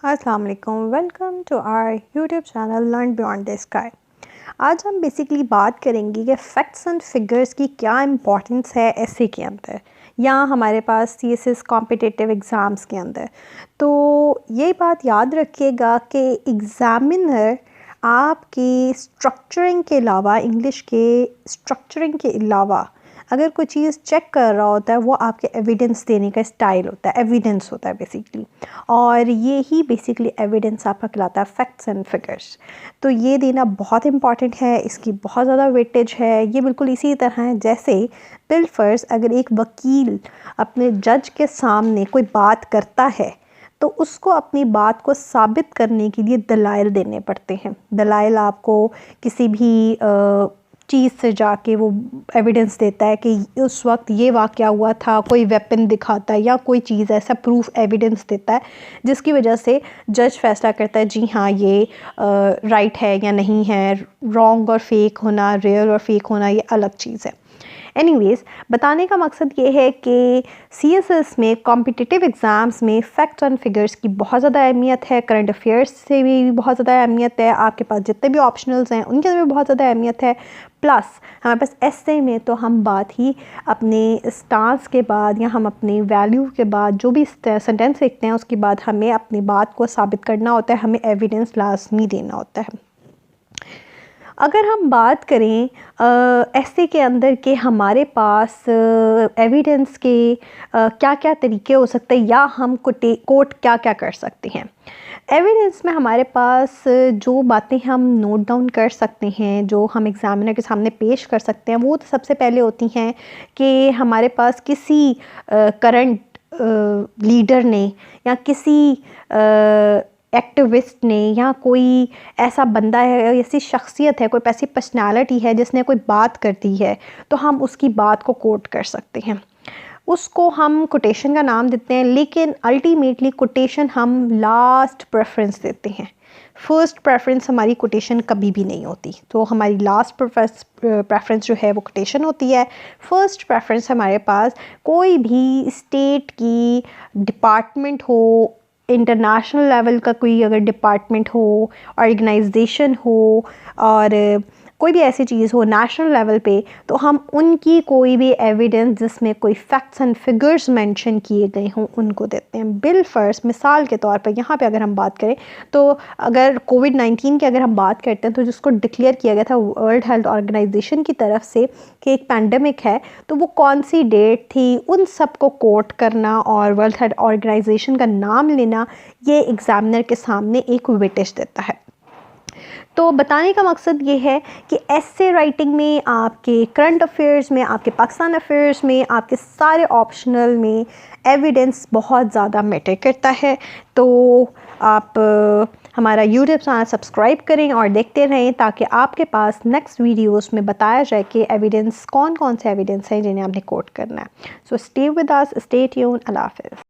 अस्सलाम वालेकुम, welcome to our YouTube channel learn beyond the sky. आज हम बेसिकली बात करेंगे कि फैक्ट्स एंड फिगर्स की क्या इम्पोर्टेंस है एसए के अंदर या हमारे पास सीएसएस कॉम्पिटिटिव एग्ज़ाम्स के अंदर। तो ये बात याद रखिएगा कि एग्ज़ामिनर आपकी स्ट्रक्चरिंग के अलावा, इंग्लिश के स्ट्रक्चरिंग के अलावा अगर कोई चीज़ चेक कर रहा होता है, वो आपके एविडेंस देने का स्टाइल होता है, एविडेंस होता है बेसिकली। और ये ही बेसिकली एविडेंस आपका कहलाता है फैक्ट्स एंड फिगर्स। तो ये देना बहुत इंपॉर्टेंट है, इसकी बहुत ज़्यादा वेटेज है। ये बिल्कुल इसी तरह है जैसे बिलफर्ज अगर एक वकील अपने जज के सामने कोई बात करता है तो उसको अपनी बात को साबित करने के लिए दलाइल देने पड़ते हैं। दलाइल आपको किसी भी चीज़ से जाके वो एविडेंस देता है कि उस वक्त ये वाक़या हुआ था, कोई वेपन दिखाता है या कोई चीज़ ऐसा प्रूफ एविडेंस देता है जिसकी वजह से जज फैसला करता है जी हाँ ये राइट है या नहीं है। रॉन्ग और फेक होना, रियल और फेक होना ये अलग चीज़ है। एनीवेज़, बताने का मकसद ये है कि सीएसएस में कॉम्पिटिटिव एग्ज़ाम्स में फैक्ट्स एंड फिगर्स की बहुत ज़्यादा अहमियत है। करंट अफेयर्स से भी बहुत ज़्यादा अहमियत है। आपके पास जितने भी ऑप्शनल्स हैं उनके अंदर भी बहुत ज़्यादा अहमियत है। प्लस हमारे पास एसए में तो हम बात ही अपने स्टांस के बाद या हम अपने वैल्यू के बाद जो भी सेंटेंस लिखते हैं उसके बाद हमें अपनी बात को साबित करना होता है, हमें एविडेंस लाजमी देना होता है। अगर हम बात करें एसए के अंदर के हमारे पास एविडेंस के क्या क्या तरीके हो सकते हैं या हम कोट क्या क्या कर सकते हैं। एविडेंस में हमारे पास जो बातें हम नोट डाउन कर सकते हैं, जो हम एग्ज़ामिनर के सामने पेश कर सकते हैं, वो तो सबसे पहले होती हैं कि हमारे पास किसी करंट लीडर ने या किसी एक्टिविस्ट ने या कोई ऐसा बंदा है, ऐसी शख्सियत है, कोई ऐसी पर्सनालिटी है जिसने कोई बात कर दी है तो हम उसकी बात को कोट कर सकते हैं। उसको हम कोटेशन का नाम देते हैं, लेकिन अल्टीमेटली कोटेशन हम लास्ट प्रेफरेंस देते हैं। फ़र्स्ट प्रेफरेंस हमारी कोटेशन कभी भी नहीं होती। तो हमारी लास्ट प्रेफरेंस जो है वो कोटेशन होती है। फ़र्स्ट प्रेफरेंस हमारे पास कोई भी स्टेट की डिपार्टमेंट हो, इंटरनेशनल लेवल का कोई अगर डिपार्टमेंट हो, ऑर्गेनाइजेशन हो और कोई भी ऐसी चीज़ हो नेशनल लेवल पे, तो हम उनकी कोई भी एविडेंस जिसमें कोई फैक्ट्स एंड फिगर्स मेंशन किए गए हों उनको देते हैं। बिल फर्स्ट मिसाल के तौर पर यहाँ पे अगर हम बात करें तो अगर कोविड-19 की अगर हम बात करते हैं तो जिसको डिक्लेयर किया गया था वर्ल्ड हेल्थ ऑर्गेनाइजेशन की तरफ से कि एक पैंडमिक है, तो वो कौन सी डेट थी, उन सब को कोट करना और वर्ल्ड हेल्थ ऑर्गेनाइजेशन का नाम लेना, ये एग्ज़ामिनर के सामने एक वेटेज देता है। तो बताने का मकसद ये है कि एसे राइटिंग में, आपके करंट अफेयर्स में, आपके पाकिस्तान अफेयर्स में, आपके सारे ऑप्शनल में एविडेंस बहुत ज़्यादा मैटर करता है। तो आप हमारा यूट्यूब चैनल सब्सक्राइब करें और देखते रहें ताकि आपके पास नेक्स्ट वीडियोस में बताया जाए कि एविडेंस कौन कौन से एविडेंस हैं जिन्हें आपने कोट करना है। So stay with us, stay tuned, अल्लाह हाफ़िज़।